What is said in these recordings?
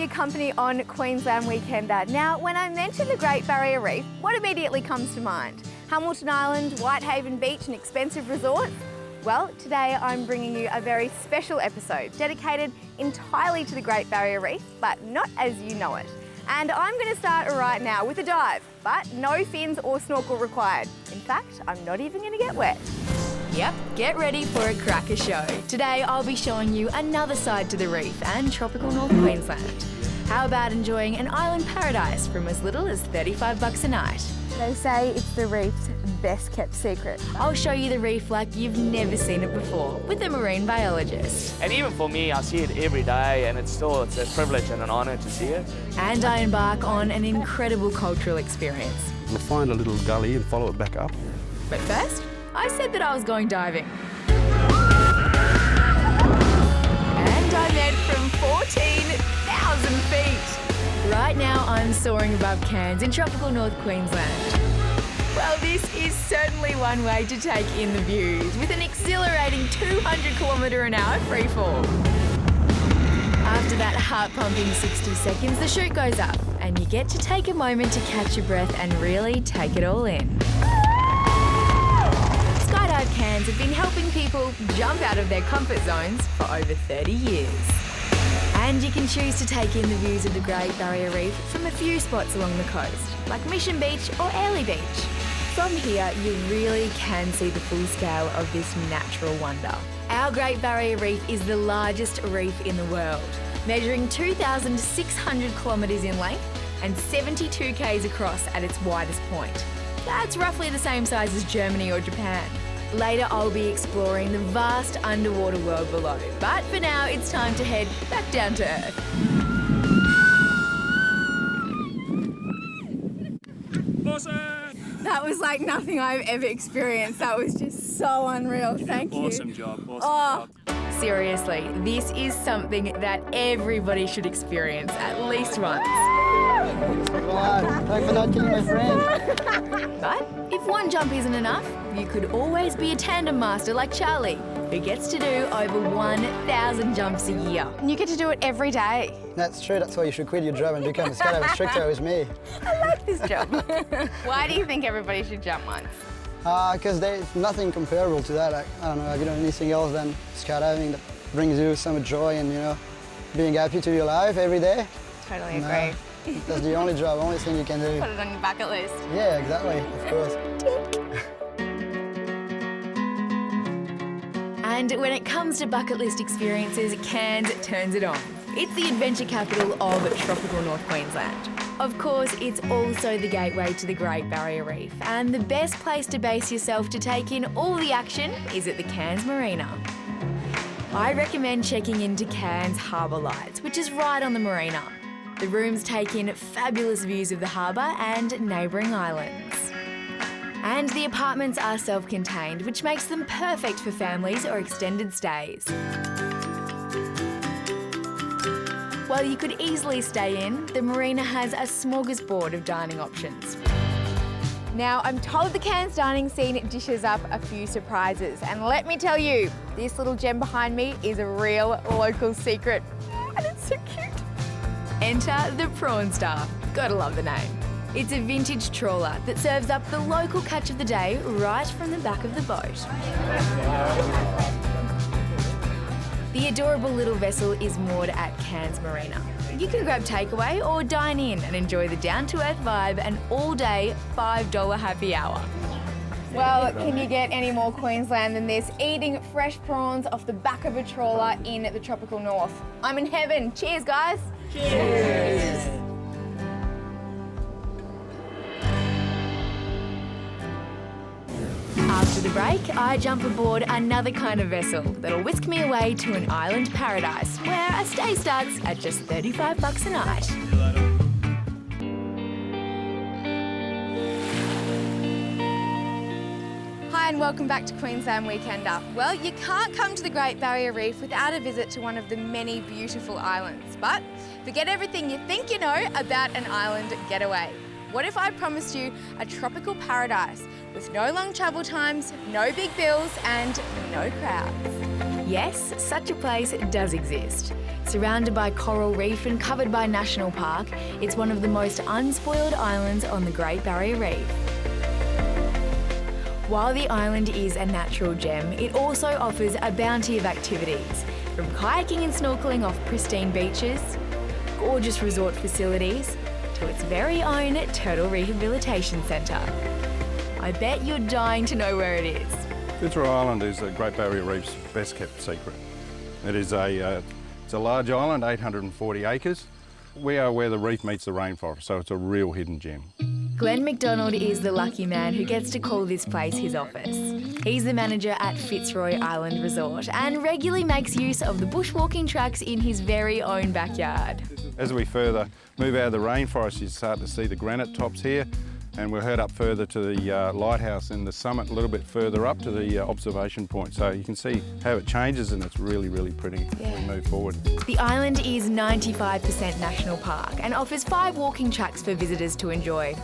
your company on Queensland Weekender. Now, when I mention the Great Barrier Reef, what immediately comes to mind? Hamilton Island, Whitehaven Beach and expensive resorts? Well, today I'm bringing you a very special episode dedicated entirely to the Great Barrier Reef, but not as you know it. And I'm going to start right now with a dive, but no fins or snorkel required. In fact, I'm not even going to get wet. Yep, get ready for a cracker show. Today I'll be showing you another side to the reef and tropical North Queensland. How about enjoying an island paradise from as little as $35 a night? They say it's the reef's best kept secret. I'll show you the reef like you've never seen it before with a marine biologist. And even for me, I see it every day and it's a privilege and an honour to see it. And I embark on an incredible cultural experience. We'll find a little gully and follow it back up. But first, I said that I was going diving. And I meant from 14,000 feet. Right now I'm soaring above Cairns in tropical North Queensland. Well, this is certainly one way to take in the views with an exhilarating 200km/h freefall. After that heart-pumping 60 seconds, the chute goes up and you get to take a moment to catch your breath and really take it all in. Skydive Cairns have been helping people jump out of their comfort zones for over 30 years. And you can choose to take in the views of the Great Barrier Reef from a few spots along the coast, like Mission Beach or Airlie Beach. From here, you really can see the full scale of this natural wonder. Our Great Barrier Reef is the largest reef in the world, measuring 2,600 kilometres in length and 72 k's across at its widest point. That's roughly the same size as Germany or Japan. Later, I'll be exploring the vast underwater world below. But for now, it's time to head back down to Earth. Awesome! That was like nothing I've ever experienced. That was just so unreal. Thank you. Awesome job. Awesome job. Seriously, this is something that everybody should experience at least once. Thanks for not killing my friend. But if one jump isn't enough, you could always be a tandem master like Charlie, who gets to do over 1,000 jumps a year. And you get to do it every day. That's true, that's why you should quit your job and become a skydive instructor with me. I like this job. Why do you think everybody should jump once? Because there's nothing comparable to that. Like, I don't know, you know, anything else than skydiving that brings you some joy and, you know, being happy to be alive every day. Totally agree. That's the only job, only thing you can do. Put it on your bucket list. Yeah, exactly, of course. And when it comes to bucket list experiences, Cairns turns it on. It's the adventure capital of tropical North Queensland. Of course, it's also the gateway to the Great Barrier Reef, and the best place to base yourself to take in all the action is at the Cairns Marina. I recommend checking into Cairns Harbour Lights, which is right on the marina. The rooms take in fabulous views of the harbour and neighbouring islands. And the apartments are self-contained, which makes them perfect for families or extended stays. While you could easily stay in, the marina has a smorgasbord of dining options. Now, I'm told the Cairns dining scene dishes up a few surprises, and let me tell you, this little gem behind me is a real local secret, and it's so cute. Enter the Prawn Star. Gotta love the name. It's a vintage trawler that serves up the local catch of the day right from the back of the boat. The adorable little vessel is moored at Cairns Marina. You can grab takeaway or dine in and enjoy the down-to-earth vibe and all-day $5 happy hour. Well, can you get any more Queensland than this? Eating fresh prawns off the back of a trawler in the tropical north. I'm in heaven. Cheers, guys. Cheers. After the break, I jump aboard another kind of vessel that'll whisk me away to an island paradise where a stay starts at just $35 a night. Hi and welcome back to Queensland Weekender. Well, you can't come to the Great Barrier Reef without a visit to one of the many beautiful islands. But forget everything you think you know about an island getaway. What if I promised you a tropical paradise with no long travel times, no big bills and no crowds? Yes, such a place does exist. Surrounded by coral reef and covered by National Park, it's one of the most unspoiled islands on the Great Barrier Reef. While the island is a natural gem, it also offers a bounty of activities, from kayaking and snorkelling off pristine beaches, gorgeous resort facilities, to its very own turtle rehabilitation centre. I bet you're dying to know where it is. Fitzroy Island is the Great Barrier Reef's best kept secret. It is it's a large island, 840 acres. We are where the reef meets the rainforest, so it's a real hidden gem. Glenn McDonald is the lucky man who gets to call this place his office. He's the manager at Fitzroy Island Resort and regularly makes use of the bushwalking tracks in his very own backyard. As we further move out of the rainforest, you start to see the granite tops here, and we'll head up further to the lighthouse and the summit, a little bit further up to the observation point. So you can see how it changes, and it's really, really pretty as we move forward. The island is 95% national park and offers 5 walking tracks for visitors to enjoy.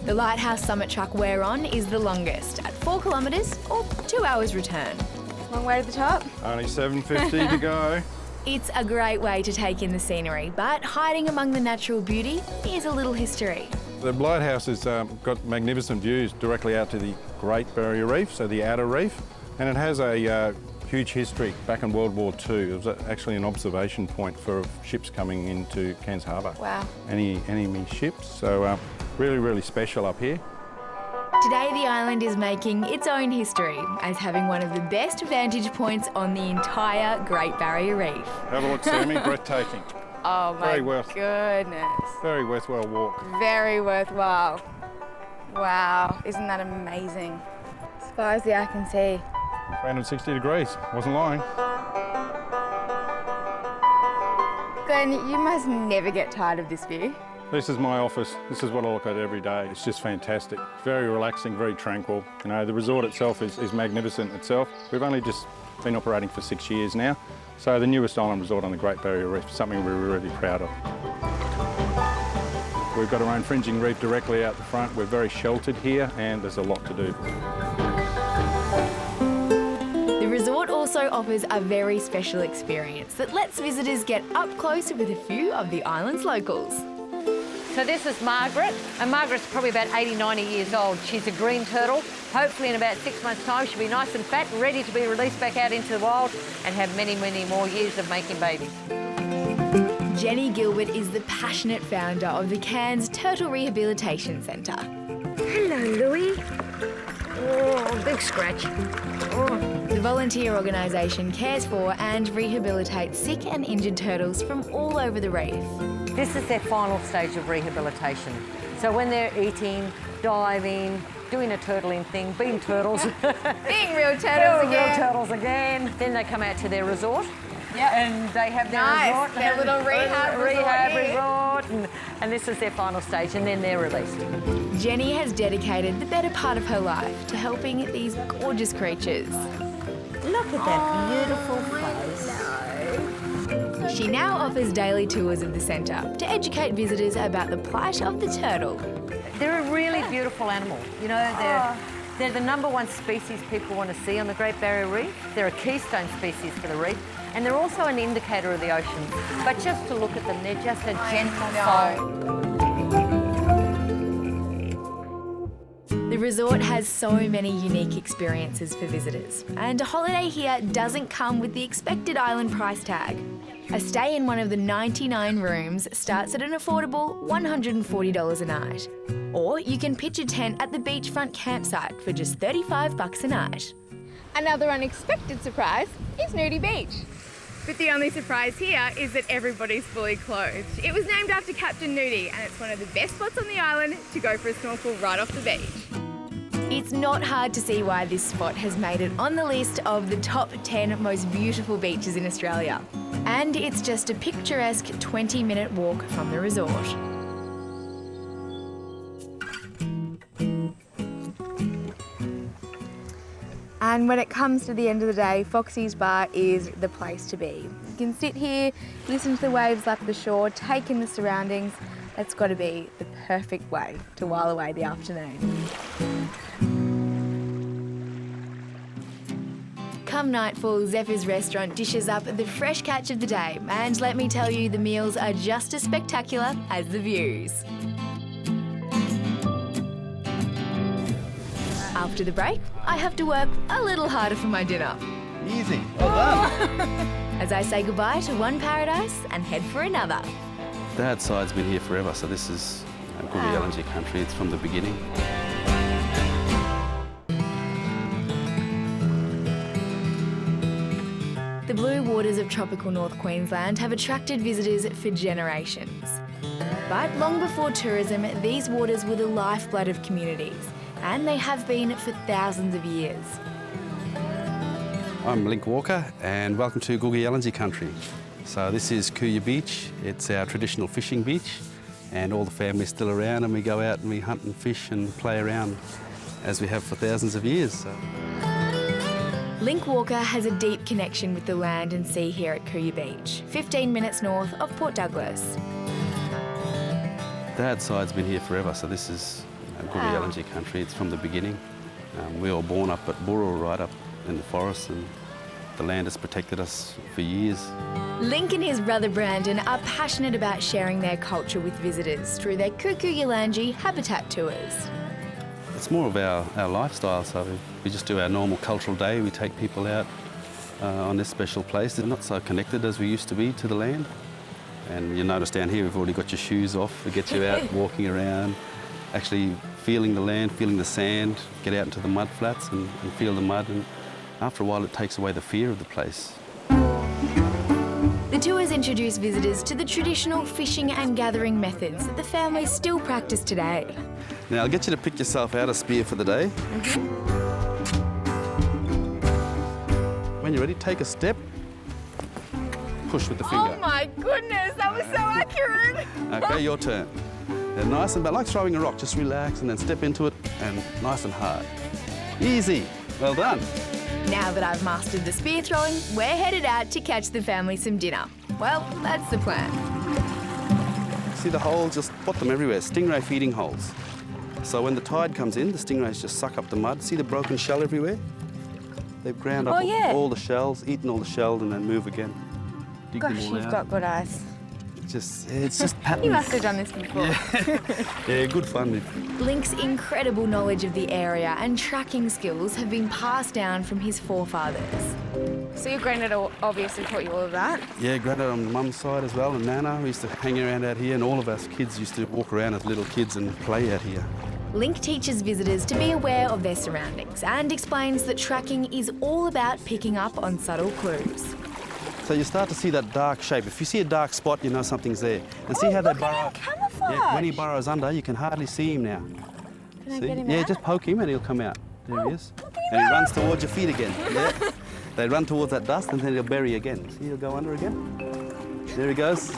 The Lighthouse Summit track we're on is the longest, at 4 kilometres or 2 hours return. Long way to the top. Only 750 to go. It's a great way to take in the scenery, but hiding among the natural beauty is a little history. The lighthouse has got magnificent views directly out to the Great Barrier Reef, so the outer reef, and it has a huge history. Back in World War II, it was actually an observation point for ships coming into Cairns Harbour. Wow. Any enemy ships, so really, really special up here. Today the island is making its own history as having one of the best vantage points on the entire Great Barrier Reef. Have a look, Sammy, breathtaking. Oh my goodness. Very worthwhile walk. Very worthwhile. Wow, isn't that amazing? As far as the eye can see. 360 degrees, wasn't lying. Glenn, you must never get tired of this view. This is my office. This is what I look at every day. It's just fantastic. Very relaxing, very tranquil. You know, the resort itself is magnificent itself. We've only just been operating for 6 years now. So the newest island resort on the Great Barrier Reef, something we're really proud of. We've got our own fringing reef directly out the front. We're very sheltered here, and there's a lot to do. The resort also offers a very special experience that lets visitors get up close with a few of the island's locals. So this is Margaret, and Margaret's probably about 80, 90 years old. She's a green turtle. Hopefully in about 6 months' time she'll be nice and fat and ready to be released back out into the wild and have many, many more years of making babies. Jenny Gilbert is the passionate founder of the Cairns Turtle Rehabilitation Centre. Hello, Louie. Oh, big scratch. Oh. The volunteer organisation cares for and rehabilitates sick and injured turtles from all over the reef. This is their final stage of rehabilitation. So when they're eating, diving, doing a turtling thing, being turtles. Being real turtles again. Real turtles again. Then they come out to their resort. Yep. And they have their Nice. resort. Their little rehab resort. And this is their final stage, and then they're released. Jenny has dedicated the better part of her life to helping these gorgeous creatures. Look at that beautiful face. She now offers daily tours of the centre to educate visitors about the plight of the turtle. They're a really beautiful animal. You know, they're the #1 species people want to see on the Great Barrier Reef. They're a keystone species for the reef, and they're also an indicator of the ocean. But just to look at them, they're just a gentle soul. The resort has so many unique experiences for visitors, and a holiday here doesn't come with the expected island price tag. A stay in one of the 99 rooms starts at an affordable $140 a night. Or you can pitch a tent at the beachfront campsite for just $35 a night. Another unexpected surprise is Nudie Beach. But the only surprise here is that everybody's fully clothed. It was named after Captain Nudie, and it's one of the best spots on the island to go for a snorkel right off the beach. It's not hard to see why this spot has made it on the list of the top 10 most beautiful beaches in Australia. And it's just a picturesque 20-minute walk from the resort. And when it comes to the end of the day, Foxy's Bar is the place to be. You can sit here, listen to the waves lap the shore, take in the surroundings. It's got to be the perfect way to while away the Come nightfall, Zephyr's restaurant dishes up the fresh catch of the day, and let me tell you, the meals are just as spectacular as the views. After the break, I have to work a little harder for my dinner. Easy. Well done. As I say goodbye to one paradise and head for another. Dad's side's been here forever, so this is Googee LNG country. It's from the beginning. The blue waters of tropical North Queensland have attracted visitors for generations. But long before tourism, these waters were the lifeblood of communities, and they have been for thousands of years. I'm Link Walker, and welcome to Googee LNG country. So this is Kuya Beach. It's our traditional fishing beach, and all the family's still around, and we go out and we hunt and fish and play around as we have for thousands of years. So. Link Walker has a deep connection with the land and sea here at Kuya Beach, 15 minutes north of Port Douglas. Dad's side's been here forever, so this is Googee LNG country. It's from the beginning. We were born up at Burrell, right up in the forest, and the land has protected us for years. Link and his brother Brandon are passionate about sharing their culture with visitors through their Kuku-Yalanji habitat tours. It's more of our lifestyle, so we just do our normal cultural day. We take people out on this special place. They're not so connected as we used to be to the land. And you notice down here we've already got your shoes off. We get you out walking around, actually feeling the land, feeling the sand, get out into the mud flats and feel the mud. And after a while it takes away the fear of the place. The tours introduce visitors to the traditional fishing and gathering methods that the families still practice today. Now I'll get you to pick yourself out a spear for the day. When you're ready, take a step, push with the finger. Oh my goodness, that was so accurate. Okay, your turn. Then nice and, but like throwing a rock, just relax and then step into it and nice and hard. Easy, well done. Now that I've mastered the spear throwing, we're headed out to catch the family some dinner. Well, that's the plan. See the holes, just spot them everywhere, stingray feeding holes. So when the tide comes in, the stingrays just suck up the mud. See the broken shell everywhere? They've ground up all the shells, eaten all the shell and then move again. Dig them all out. Got good eyes. It's just patterns. You must have done this before. Yeah, good fun. Link's incredible knowledge of the area and tracking skills have been passed down from his forefathers. So your granddad obviously taught you all of that? Yeah, granddad on mum's side as well, and Nana. We used to hang around out here, and all of us kids used to walk around as little kids and play out here. Link teaches visitors to be aware of their surroundings and explains that tracking is all about picking up on subtle clues. So you start to see that dark shape. If you see a dark spot, you know something's there. And see how they burrow. Camouflage. Yeah, when he burrows under, you can hardly see him now. Can I See? get him Yeah, out? just poke him and he'll come out. There he is. And he runs towards your feet again. Yeah. They run towards that dust and then he'll bury again. See, he'll go under again. There he goes.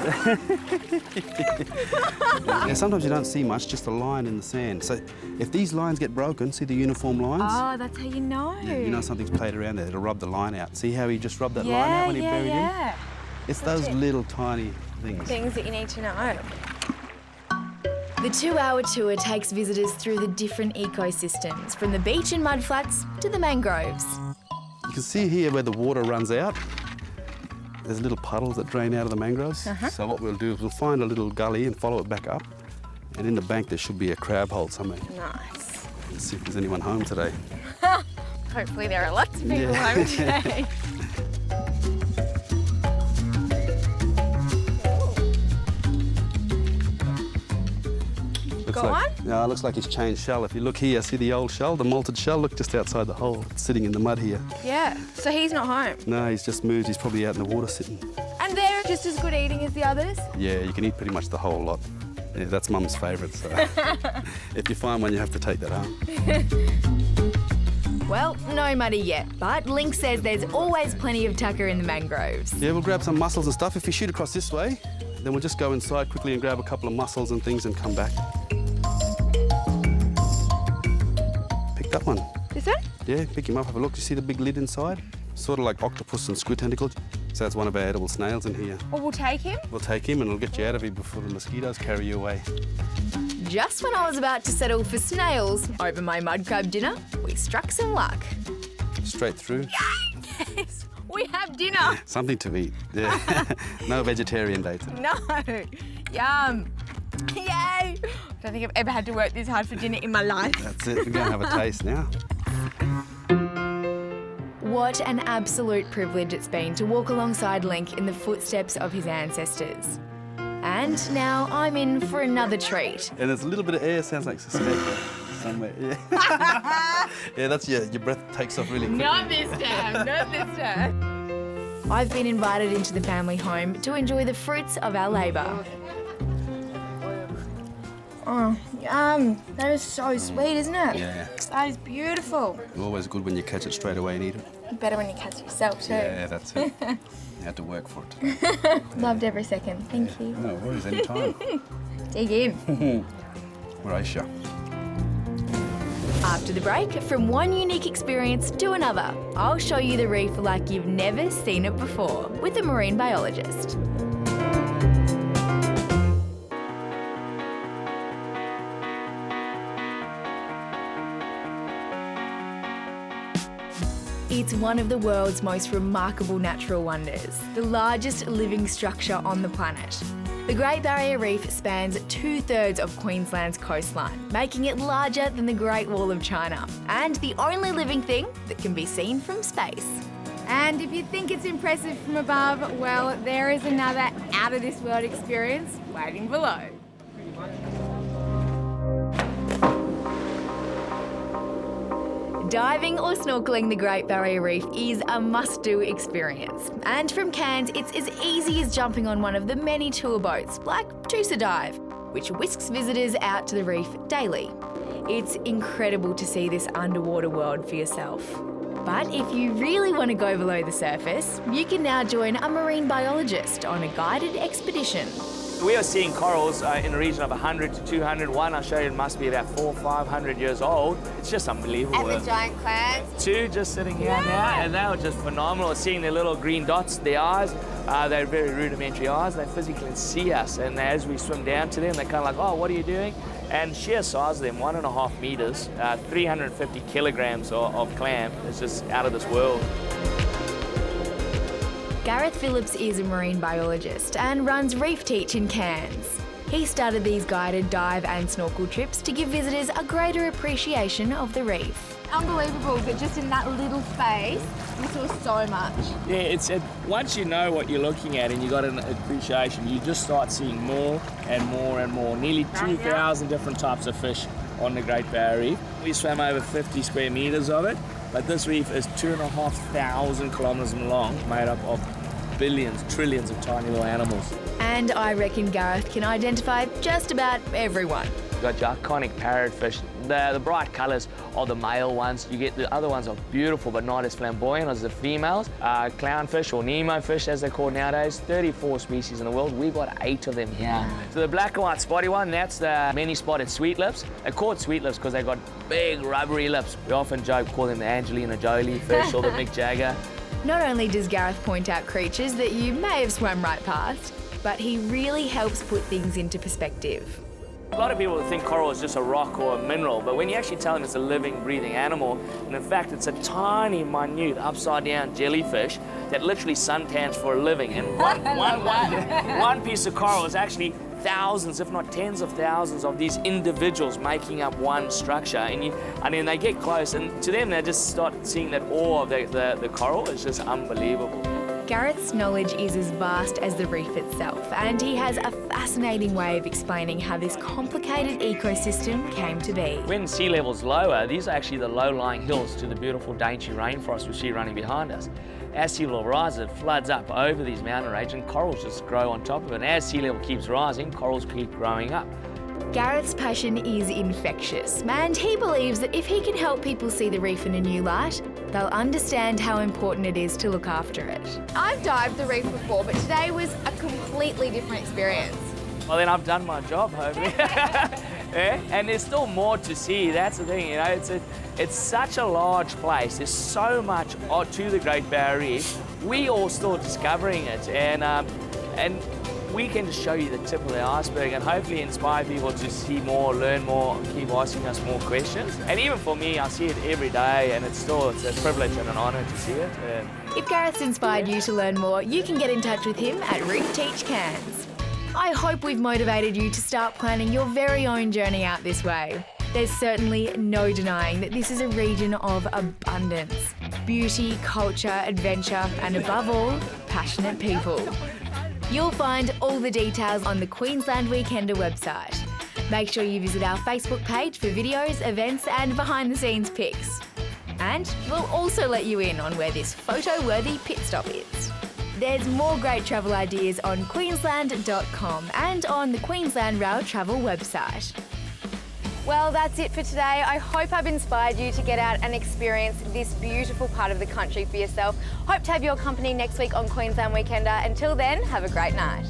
Yeah, sometimes you don't see much, just a line in the sand. So if these lines get broken, see the uniform lines? Oh, that's how you know. Yeah, you know something's played around there. It'll rub the line out. See how he just rubbed that line out when he buried him? It's those little tiny things. Things that you need to know. The 2-hour tour takes visitors through the different ecosystems, from the beach and mudflats to the mangroves. You can see here where the water runs out. There's little puddles that drain out of the mangroves. So what we'll do is we'll find a little gully and follow it back up. And in the bank there should be a crab hole somewhere. Nice. Let's see if there's anyone home today. Hopefully there are lots of people home today. No, it looks like he's changed shell. If you look here, see the old shell, the malted shell? Look just outside the hole. It's sitting in the mud here. Yeah, so he's not home. No, he's just moved. He's probably out in the water sitting. And they're just as good eating as the others? Yeah, you can eat pretty much the whole lot. Yeah, that's Mum's favourite, so if you find one, you have to take that home. Well, no muddy yet, but Link says there's always plenty of tucker in the mangroves. Yeah, we'll grab some mussels and stuff. If you shoot across this way, then we'll just go inside quickly and grab a couple of mussels and things and come back. Pick that one. This one? Yeah, pick him up, have a look. You see the big lid inside? Sort of like octopus and squid tentacles. So that's one of our edible snails in here. Well, we'll take him. We'll take him and it'll get you out of here before the mosquitoes carry you away. Just when I was about to settle for snails over my mud crab dinner, we struck some luck. Straight through. dinner? Something to eat. Yeah. No vegetarian day today. No. Yum. Yay. I don't think I've ever had to work this hard for dinner in my life. That's it. We're going to have a taste now. What an absolute privilege it's been to walk alongside Link in the footsteps of his ancestors. And now I'm in for another treat. And there's a little bit of air, sounds like suspect somewhere. Yeah, yeah, that's your breath takes off really quickly. Not this time, not this time. I've been invited into the family home to enjoy the fruits of our labour. Oh, yum. That is so sweet, isn't it? Yeah. That is beautiful. Always good when you catch it straight away and eat it. Better when you catch it yourself too. Yeah, that's it. You had to work for it. Loved every second. Thank you. No worries, anytime. Dig in. Raisha. After the break, from one unique experience to another, I'll show you the reef like you've never seen it before with a marine biologist. It's one of the world's most remarkable natural wonders, the largest living structure on the planet. The Great Barrier Reef spans 2/3 of Queensland's coastline, making it larger than the Great Wall of China, and the only living thing that can be seen from space. And if you think it's impressive from above, well, there is another out-of-this-world experience waiting below. Diving or snorkeling the Great Barrier Reef is a must-do experience. And from Cairns, it's as easy as jumping on one of the many tour boats, like Tusa Dive, which whisks visitors out to the reef daily. It's incredible to see this underwater world for yourself. But if you really want to go below the surface, you can now join a marine biologist on a guided expedition. We are seeing corals in the region of 100 to 200. One I showed you must be about 400 or 500 years old. It's just unbelievable. And the giant clams. Two just sitting here now, and they were just phenomenal. Seeing their little green dots, their eyes, they're very rudimentary eyes. They physically see us, and as we swim down to them, they're kind of like, oh, what are you doing? And sheer size of them, 1.5 meters, 350 kilograms of clam. It's just out of this world. Gareth Phillips is a marine biologist and runs Reef Teach in Cairns. He started these guided dive and snorkel trips to give visitors a greater appreciation of the reef. Unbelievable that just in that little space, we saw so much. Yeah, once you know what you're looking at and you got an appreciation, you just start seeing more and more and more. Nearly 2,000 different types of fish on the Great Barrier Reef. We swam over 50 square meters of it, but this reef is 2,500 kilometers long, made up of billions, trillions of tiny little animals. And I reckon Gareth can identify just about everyone. You've got your iconic parrotfish. The bright colours are the male ones. You get the other ones are beautiful but not as flamboyant as the females. Clownfish or Nemo fish as they're called nowadays, 34 species in the world. We've got 8 of them here. So the black and white spotty one, that's the many-spotted sweet lips. They're called sweet lips because they've got big rubbery lips. We often call them the Angelina Jolie fish or the Mick Jagger. Not only does Gareth point out creatures that you may have swum right past, but he really helps put things into perspective. A lot of people think coral is just a rock or a mineral, but when you actually tell them it's a living, breathing animal, and in fact it's a tiny, minute, upside-down jellyfish that literally suntans for a living. And one piece of coral is actually thousands, if not tens of thousands of these individuals making up one structure. And then they get close, and to them they just start seeing that awe of the coral is just unbelievable. Gareth's knowledge is as vast as the reef itself, and he has a fascinating way of explaining how this complicated ecosystem came to be. When sea level's lower, these are actually the low-lying hills to the beautiful dainty rainforest we see running behind us. As sea level rises, it floods up over these mountain ranges and corals just grow on top of it. And as sea level keeps rising, corals keep growing up. Gareth's passion is infectious, and he believes that if he can help people see the reef in a new light, they'll understand how important it is to look after it. I've dived the reef before, but today was a completely different experience. Well, then I've done my job, hopefully. Yeah? And there's still more to see. That's the thing, you know. It's such a large place. There's so much to the Great Barrier Reef. We all still discovering it, and we can just show you the tip of the iceberg and hopefully inspire people to see more, learn more, keep asking us more questions. And even for me, I see it every day, and it's a privilege and an honour to see it. If Gareth's inspired you to learn more, you can get in touch with him at Reef Teach Cairns. I hope we've motivated you to start planning your very own journey out this way. There's certainly no denying that this is a region of abundance, beauty, culture, adventure, and above all, passionate people. You'll find all the details on the Queensland Weekender website. Make sure you visit our Facebook page for videos, events, and behind-the-scenes pics. And we'll also let you in on where this photo-worthy pit stop is. There's more great travel ideas on Queensland.com and on the Queensland Rail Travel website. Well, that's it for today. I hope I've inspired you to get out and experience this beautiful part of the country for yourself. Hope to have your company next week on Queensland Weekender. Until then, have a great night.